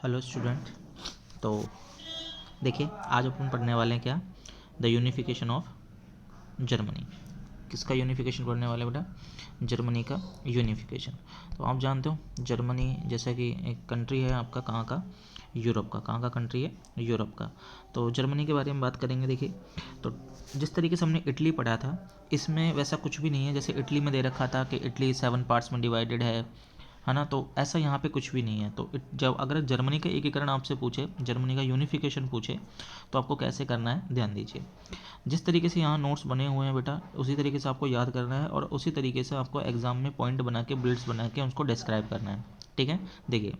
Hello student. तो देखिए, आज अपन पढ़ने वाले हैं क्या, द यूनिफिकेशन ऑफ जर्मनी। किसका यूनिफिकेशन पढ़ने वाले बेटा? जर्मनी का यूनिफिकेशन। तो आप जानते हो जर्मनी जैसा कि एक कंट्री है आपका, कहाँ का? यूरोप का। कहाँ का कंट्री है? यूरोप का। तो जर्मनी के बारे में बात करेंगे। देखिए, तो जिस तरीके से हमने इटली पढ़ा था, इसमें वैसा कुछ भी नहीं है। जैसे इटली में दे रखा था कि इटली 7 पार्ट्स में डिवाइडेड है ना, तो ऐसा यहाँ पे कुछ भी नहीं है। तो जब अगर जर्मनी का एकीकरण आपसे पूछे, जर्मनी का यूनिफिकेशन पूछे, तो आपको कैसे करना है ध्यान दीजिए। जिस तरीके से यहाँ नोट्स बने हुए हैं बेटा, उसी तरीके से आपको याद करना है और उसी तरीके से आपको एग्जाम में पॉइंट बना के, बुलेट्स बना के उसको डिस्क्राइब करना है। ठीक है, देखिए,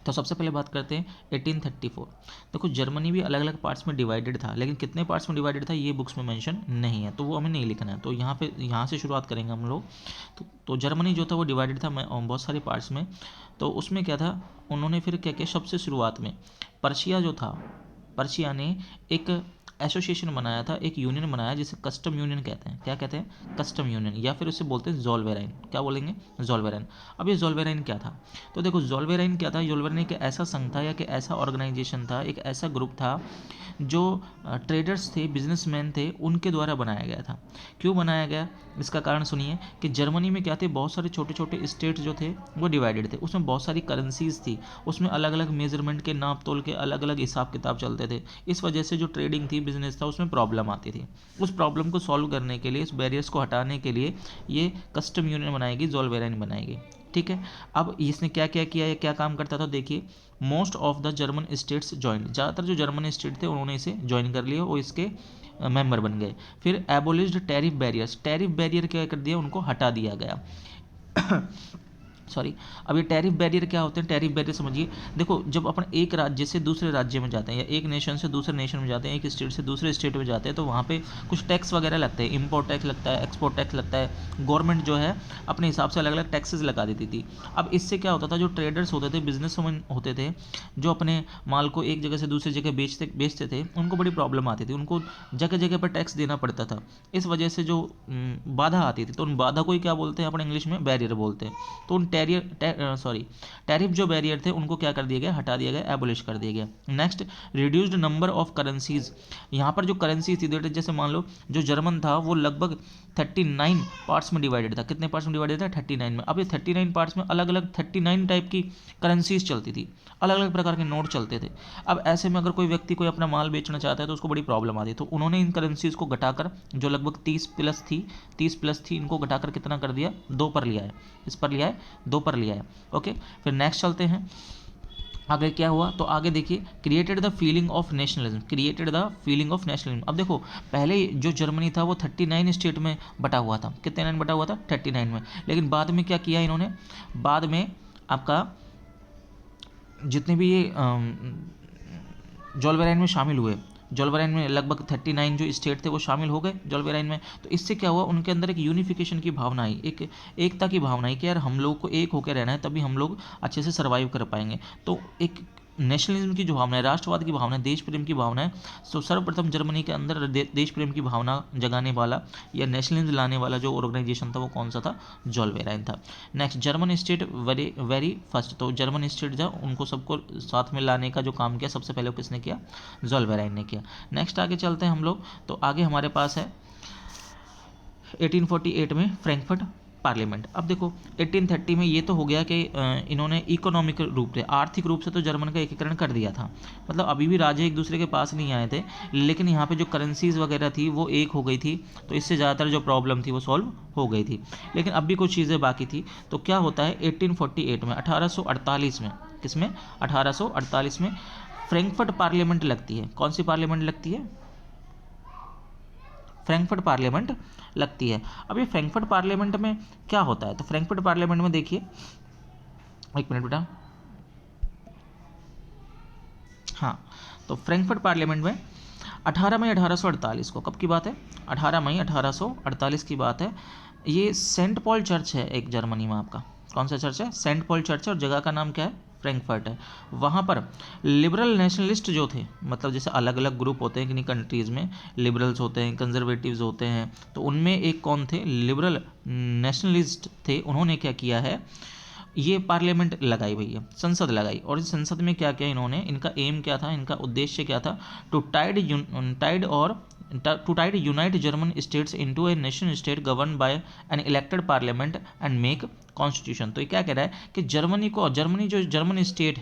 तो सबसे पहले बात करते हैं 1834। देखो, जर्मनी भी अलग अलग पार्ट्स में डिवाइडेड था, लेकिन कितने पार्ट्स में डिवाइडेड था ये बुक्स में मेंशन नहीं है, तो वो हमें नहीं लिखना है। तो यहाँ से शुरुआत करेंगे हम लोग। तो जर्मनी जो था वो डिवाइडेड था बहुत सारे पार्ट्स में। तो उसमें क्या था, उन्होंने फिर क्या किया, सबसे शुरुआत में पर्शिया जो था, पर्शिया ने एक एसोसिएशन बनाया था, एक यूनियन बनाया जिसे कस्टम यूनियन कहते हैं। क्या कहते हैं? कस्टम यूनियन, या फिर उसे बोलते हैं जोल्वेराइन। क्या बोलेंगे? जोल्वेराइन। अब ये जोल्वेराइन क्या था? तो देखो, जोल्वेराइन क्या था? जोल्वेराइन एक ऐसा संघ था या कि ऐसा ऑर्गेनाइजेशन था, एक ऐसा ग्रुप था जो ट्रेडर्स थे, बिजनेसमैन थे, उनके द्वारा बनाया गया था। क्यों बनाया गया, इसका कारण सुनिए कि जर्मनी में क्या थे, बहुत सारे छोटे छोटे स्टेट जो थे वो डिवाइडेड थे, उसमें बहुत सारी करेंसीज थी, उसमें अलग अलग मेजरमेंट के, नाप तोल के अलग अलग हिसाब किताब चलते थे। इस वजह से जो ट्रेडिंग थी, बिजनेस था, उसमें प्रॉब्लम आती थी। उस प्रॉब्लम को सॉल्व करने के लिए, उस बैरियर्स को हटाने के लिए ये कस्टम यूनियन बनाएगी, जोल्वेराइन बनाएगी। ठीक है, अब इसने क्या क्या किया या क्या काम करता था, देखिए, most of the German states join, ज़्यादातर जो जर्मन स्टेट थे उन्होंने इसे ज्वाइन कर लिया और इसके मेंबर बन गए। फिर एबोलिश्ड टैरिफ बैरियर्स, टैरिफ बैरियर क्या कर दिया, उनको हटा दिया गया। सॉरी, अब ये टैरिफ बैरियर क्या होते हैं? टैरिफ बैरियर समझिए, देखो, जब अपन एक राज्य से दूसरे राज्य में जाते हैं या एक नेशन से दूसरे नेशन में जाते हैं, एक स्टेट से दूसरे स्टेट में जाते हैं, तो वहाँ पे कुछ टैक्स वगैरह लगते हैं, इंपोर्ट टैक्स लगता है, एक्सपोर्ट टैक्स लगता है। गवर्नमेंट जो है अपने हिसाब से अलग अलग टैक्सेस लगा देती थी। अब इससे क्या होता था, जो ट्रेडर्स होते थे, बिजनेसमैन होते थे, जो अपने माल को एक जगह से दूसरी जगह बेचते थे, उनको बड़ी प्रॉब्लम आती थी, उनको जगह जगह पर टैक्स देना पड़ता था। इस वजह से जो बाधा आती थी, तो उन बाधा को ही क्या बोलते हैं अपन इंग्लिश में? बैरियर बोलते हैं। तो उन टैरिफ जो बैरियर थे उनको क्या कर दिया गया? हटा दिया गया, एबोलिश कर दिया गया। Next, reduced number of currencies. यहाँ पर जो करेंसी थी, जैसे मान लो जो जर्मन था वो लगभग 39 पार्ट्स में डिवाइडेड था। कितने पार्ट्स में डिवाइडेड था? 39 में। अब ये 39 पार्ट्स में अलग अलग 39 टाइप की करेंसीज चलती थी, अलग अलग प्रकार के नोट चलते थे। अब ऐसे में अगर कोई व्यक्ति कोई अपना माल बेचना चाहता है तो उसको बड़ी प्रॉब्लम आती है। तो उन्होंने इन करेंसीज को घटाकर, जो लगभग 30 प्लस थी, इनको घटाकर कितना कर दिया? 2 पर लिया है। इस पर लिया है, 2 पर लिया है। ओके, फिर नेक्स्ट चलते हैं, आगे क्या हुआ? तो आगे देखिए, created the feeling of nationalism, created the feeling of nationalism. अब देखो, पहले जो जर्मनी था वो 39 स्टेट में बटा हुआ था। कितने 9 बटा हुआ था? 39 में। लेकिन बाद में क्या किया इन्होंने? बाद में आपका जितने भी ये जोल्वेराइन में शामिल हुए, जोल्वेराइन में लगभग 39 जो स्टेट थे वो शामिल हो गए जोल्वेराइन में। तो इससे क्या हुआ, उनके अंदर एक यूनिफिकेशन की भावना आई, एक एकता की भावना आई कि यार हम लोग को एक होकर रहना है, तभी हम लोग अच्छे से सर्वाइव कर पाएंगे। तो एक नेशनलिज्म की जो भावना है, राष्ट्रवाद की भावना है, देश प्रेम की भावना है, तो सर्वप्रथम जर्मनी के अंदर देश प्रेम की भावना जगाने वाला या नेशनलिज्म लाने वाला जो ऑर्गेनाइजेशन था वो कौन सा था? जोल्वेराइन था। Next, German state very very first, तो जर्मन स्टेट जो उनको सबको साथ में लाने का जो काम किया, सबसे पहले किसने किया? जोल्वेराइन ने किया। नेक्स्ट आगे चलते हैं हम लोग। तो आगे हमारे पास है 1848 में फ्रैंकफर्ट पार्लियामेंट। अब देखो, 1830 में ये तो हो गया कि इन्होंने इकोनॉमिक रूप से, आर्थिक रूप से तो जर्मन का एकीकरण कर दिया था। मतलब अभी भी राज्य एक दूसरे के पास नहीं आए थे, लेकिन यहाँ पे जो करेंसीज वगैरह थी वो एक हो गई थी, तो इससे ज़्यादातर जो प्रॉब्लम थी वो सॉल्व हो गई थी। लेकिन अब भी कुछ चीज़ें बाकी थी। तो क्या होता है 1848 में, 1848 में, किसमें? 1848 में फ्रैंकफर्ट पार्लियामेंट लगती है। कौन सी पार्लियामेंट लगती है? फ्रैंकफर्ट पार्लियामेंट लगती है। अब ये फ्रैंकफर्ट पार्लियामेंट में क्या होता है? तो फ्रैंकफर्ट पार्लियामेंट में देखिए, एक मिनट बेटा, हाँ, तो फ्रैंकफर्ट पार्लियामेंट में 18 मई 1848 को, कब की बात है? 18 मई 1848 की बात है। ये सेंट पॉल चर्च है एक जर्मनी में आपका। कौन सा चर्च है? सेंट पॉल चर्च है, और जगह का नाम क्या है? फ्रैंकफर्ट है। वहाँ पर लिबरल नेशनलिस्ट जो थे, मतलब जैसे अलग अलग ग्रुप होते हैं किन्हीं कंट्रीज़ में, लिबरल्स होते हैं, कंजर्वेटिव्स होते हैं, तो उनमें एक कौन थे? लिबरल नेशनलिस्ट थे। उन्होंने क्या किया है, ये पार्लियामेंट लगाई भैया, संसद लगाई। और इस संसद में क्या क्या इन्होंने, इनका एम क्या था, इनका उद्देश्य क्या था, to tide unite German states into a nation state govern by an elected parliament and make constitution. तो ये क्या कह रहा है कि जर्मनी जो जर्मन स्टेट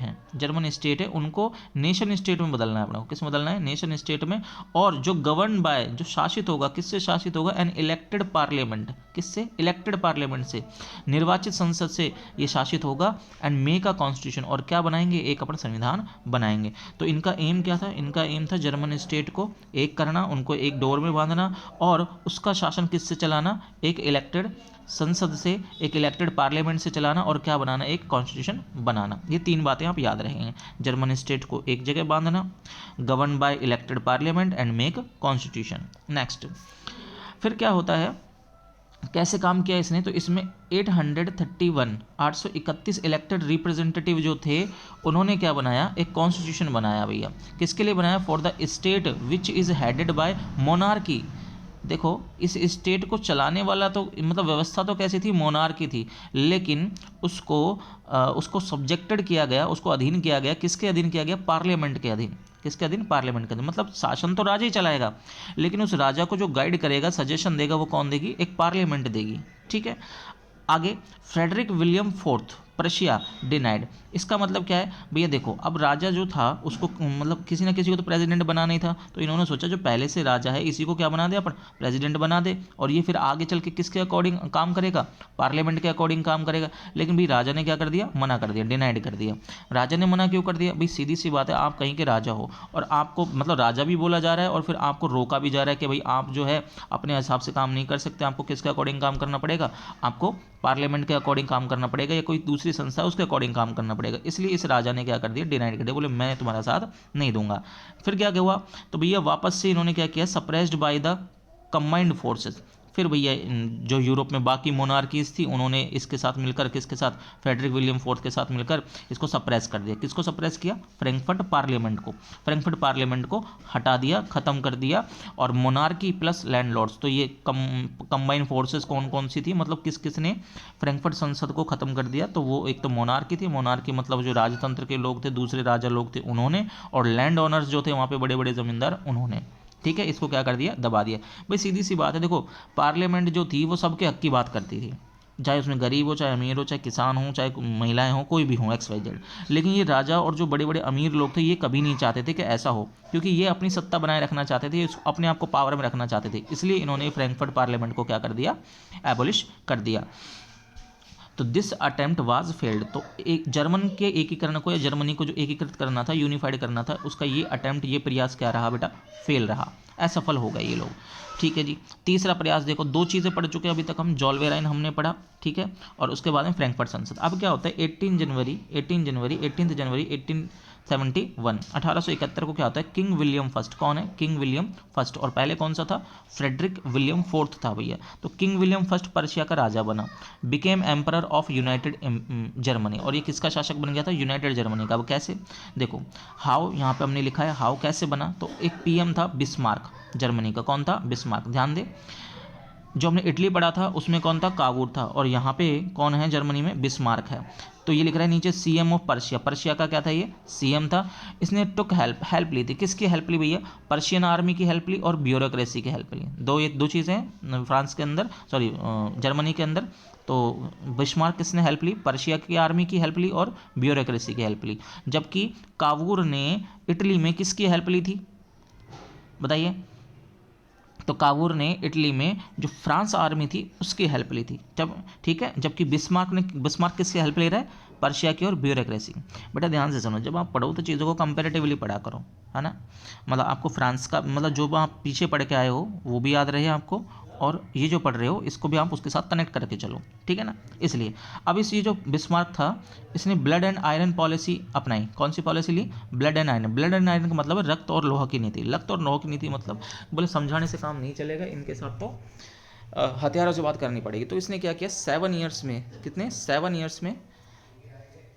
है उनको नेशन स्टेट में बदलना है अपना। किस में बदलना है? नेशन स्टेट में। और जो गवर्न बाय, जो शासित होगा, किससे शासित होगा? N elected parliament. किससे? इलेक्टेड पार्लियामेंट से, निर्वाचित संसद से ये शासित होगा। एंड मेक अ कॉन्स्टिट्यूशन, और क्या बनाएंगे? एक अपना संविधान बनाएंगे। तो इनका एम क्या था? इनका एम था जर्मन स्टेट को एक करना, उनको एक डोर में बांधना, और उसका शासन किससे चलाना? एक इलेक्टेड संसद से, एक इलेक्टेड पार्लियामेंट से चलाना, और क्या बनाना? एक कॉन्स्टिट्यूशन बनाना। ये तीन बातें आप याद रखेंगे। जर्मन स्टेट को एक जगह बांधना, govern by elected parliament and make constitution. Next फिर क्या होता है, कैसे काम किया इसने? तो इसमें 831 इलेक्टेड रिप्रेजेंटेटिव जो थे उन्होंने क्या बनाया? एक कॉन्स्टिट्यूशन बनाया भैया। किसके लिए बनाया? For the state which is headed by monarchy. देखो, इस स्टेट को चलाने वाला तो मतलब व्यवस्था तो कैसी थी? मोनार्की थी, लेकिन उसको सब्जेक्टेड किया गया, उसको अधीन किया गया। किसके अधीन किया गया? पार्लियामेंट के अधीन। किसके अधीन? पार्लियामेंट के अधीन। मतलब शासन तो राजा ही चलाएगा, लेकिन उस राजा को जो गाइड करेगा, सजेशन देगा, वो कौन देगी? एक पार्लियामेंट देगी। ठीक है। आगे, Frederick William fourth Prussia denied. इसका मतलब क्या है भैया? देखो, अब राजा जो था उसको मतलब किसी ना किसी को तो प्रेसिडेंट बना नहीं था, तो इन्होंने सोचा जो पहले से राजा है इसी को क्या बना दे, अपन प्रेसिडेंट बना दे, और ये फिर आगे चल के किसके अकॉर्डिंग काम करेगा? पार्लियामेंट के अकॉर्डिंग काम करेगा। लेकिन भाई राजा ने क्या कर दिया? मना कर दिया, डिनाइड कर दिया। राजा ने मना क्यों कर दिया? भाई सीधी सी बात है, आप कहीं के राजा हो और आपको मतलब राजा भी बोला जा रहा है और फिर आपको रोका भी जा रहा है कि भाई आप जो है अपने हिसाब से काम नहीं कर सकते, आपको किसके अकॉर्डिंग काम करना पड़ेगा? आपको पार्लियामेंट के अकॉर्डिंग काम करना पड़ेगा, या कोई दूसरी संस्था है उसके अकॉर्डिंग काम करना पड़ेगा। इसलिए इस राजा ने क्या कर दिया? डिनाइड कर दिया, बोले मैं तुम्हारा साथ नहीं दूंगा। फिर क्या हुआ? तो भैया वापस से इन्होंने क्या किया? Suppressed by the combined forces. फिर भैया जो यूरोप में बाकी मोनार्कीज थी उन्होंने इसके साथ मिलकर, किसके साथ? फ्रेडरिक विलियम फोर्थ के साथ मिलकर इसको सप्रेस कर दिया। किसको सप्रेस किया? फ्रैंकफर्ट पार्लियामेंट को। फ्रैंकफर्ट पार्लियामेंट को हटा दिया, खत्म कर दिया। और मोनार्की प्लस लैंडलॉर्ड्स, तो ये कंबाइन फोर्सेस कौन कौन सी थी? मतलब किस किस ने फ्रैंकफर्ट संसद को खत्म कर दिया? तो वो एक तो मोनार्की थी, मोनार्की मतलब जो राजतंत्र के लोग थे, दूसरे राजा लोग थे उन्होंने, और लैंड ओनर्स जो थे वहाँ पे बड़े बड़े जमींदार उन्होंने। ठीक है, इसको क्या कर दिया? दबा दिया। भाई सीधी सी बात है, देखो पार्लियामेंट जो थी वो सबके हक की बात करती थी, चाहे उसमें गरीब हो, चाहे अमीर हो, चाहे किसान हो, चाहे महिलाएं हो, कोई भी हो, XYZ। लेकिन ये राजा और जो बड़े बड़े अमीर लोग थे ये कभी नहीं चाहते थे कि ऐसा हो, क्योंकि ये अपनी सत्ता बनाए रखना चाहते थे, अपने आप को पावर में रखना चाहते थे। इसलिए इन्होंने फ्रैंकफर्ट पार्लियामेंट को क्या कर दिया? एबॉलिश कर दिया। तो दिस अटेम्प्ट वाज फेल्ड। तो एक जर्मन के एकीकरण को, या जर्मनी को जो एकीकृत करना था, यूनिफाइड करना था, उसका ये अटेम्प्ट, ये प्रयास क्या रहा बेटा? फेल रहा, असफल हो गए ये लोग। ठीक है जी। तीसरा प्रयास देखो, दो चीज़ें पढ़ चुके हैं अभी तक हम, जॉल्वेराइन हमने पढ़ा, ठीक है, और उसके बाद में फ्रैंकफर्ट संसद। अब क्या होता है? 18 जनवरी 1871 1871 को क्या होता है? King William first. कौन है? King William first. और पहले कौन सा था? फ्रेडरिक विलियम फोर्थ था भैया। तो किंग विलियम फर्स्ट पर्शिया का राजा बना, became emperor of United Germany. और ये किसका शासक बन गया था? यूनाइटेड जर्मनी का। वो कैसे? देखो हाउ, यहाँ पे हमने लिखा है हाउ कैसे बना। तो एक PM था बिस्मार्क, जर्मनी का। कौन था? बिस्मार्क। ध्यान दे, जो हमने इटली पढ़ा था उसमें कौन था? कावूर था। और यहाँ पे कौन है जर्मनी में? बिस्मार्क है। तो ये लिख रहा है नीचे CM ऑफ पर्शिया। पर्शिया का क्या था? ये CM था। इसने टुक हेल्प ली थी। किसकी हेल्प ली भैया? पर्शियन आर्मी की हेल्प ली और ब्यूरोक्रेसी की हेल्प ली। ये दो चीज़ें हैं फ्रांस के अंदर, सॉरी जर्मनी के अंदर। तो बिस्मार्क किसने हेल्प ली? पर्शिया की आर्मी की हेल्प ली और ब्यूरोक्रेसी की हेल्प ली। जबकि कावूर ने इटली में किसकी हेल्प ली थी? बताइए। तो कावूर ने इटली में जो फ्रांस आर्मी थी उसकी हेल्प ली थी जब, ठीक है। जबकि बिस्मार्क किसकी हेल्प ले रहा है? पर्शिया की और ब्यूरोक्रेसी। बेटा ध्यान से सुनो, जब आप पढ़ो तो चीज़ों को कंपैरेटिवली पढ़ा करो, है ना। मतलब आपको फ्रांस का मतलब जो आप पीछे पढ़ के आए हो वो भी याद रहे आपको, और ये जो पढ़ रहे हो इसको भी आप उसके साथ कनेक्ट करके चलो, ठीक है ना। इसलिए अब ये जो बिस्मार्क था इसने ब्लड एंड आयरन पॉलिसी अपनाई। कौन सी पॉलिसी ली? Blood and iron. Blood and iron का मतलब है रक्त और लोहा की नीति। रक्त और लोहा की नीति मतलब बोले समझाने से काम नहीं चलेगा, इनके साथ तो हथियारों से बात करनी पड़ेगी। तो इसने क्या किया? 7 ईयर्स में, कितने? 7 ईयर्स में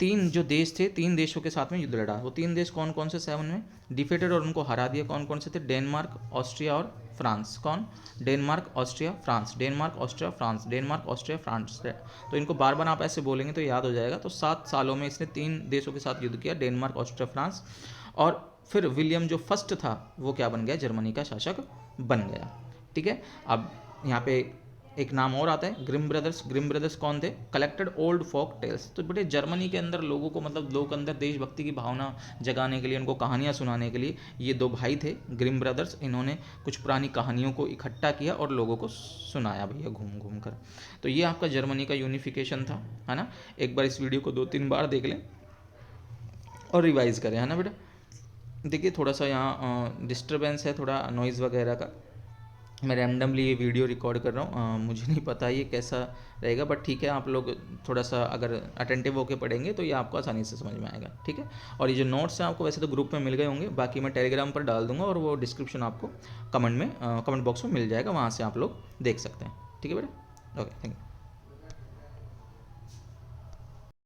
3 जो देश थे, 3 देशों के साथ में युद्ध लड़ा। वो 3 देश कौन कौन से 7 में डिफेटेड और उनको हरा दिया? कौन कौन से थे? डेनमार्क, ऑस्ट्रिया और फ्रांस। कौन? Denmark, Austria, France, Denmark, Austria, France, Denmark, Austria, France. तो इनको बार बार आप ऐसे बोलेंगे तो याद हो जाएगा। तो 7 सालों में इसने 3 देशों के साथ युद्ध किया, डेनमार्क, ऑस्ट्रिया, फ्रांस। और फिर विलियम जो फर्स्ट था वो क्या बन गया? जर्मनी का शासक बन गया। ठीक है। अब यहाँ पे एक नाम और आता है, ग्रिम ब्रदर्स। ग्रिम ब्रदर्स कौन थे? Collected old folk tales. तो बेटे जर्मनी के अंदर लोगों को, मतलब लोगों के अंदर देशभक्ति की भावना जगाने के लिए, उनको कहानियाँ सुनाने के लिए ये 2 भाई थे, ग्रिम ब्रदर्स। इन्होंने कुछ पुरानी कहानियों को इकट्ठा किया और लोगों को सुनाया भैया घूम घूम कर। तो ये आपका जर्मनी का यूनिफिकेशन था, है ना। एक बार इस वीडियो को 2-3 बार देख लें और रिवाइज करें, है ना बेटा। देखिए थोड़ा सा यहाँ डिस्टर्बेंस है, थोड़ा नॉइज़ वगैरह का। मैं रैंडमली ये वीडियो रिकॉर्ड कर रहा हूँ, मुझे नहीं पता ये कैसा रहेगा, बट ठीक है, आप लोग थोड़ा सा अगर अटेंटिव होकर पढ़ेंगे तो ये आपको आसानी से समझ में आएगा। ठीक है। और ये जो नोट्स हैं आपको वैसे तो ग्रुप में मिल गए होंगे, बाकी मैं टेलीग्राम पर डाल दूंगा और वो डिस्क्रिप्शन आपको कमेंट बॉक्स में मिल जाएगा, वहाँ से आप लोग देख सकते हैं। ठीक है बेटा, ओके, थैंक यू।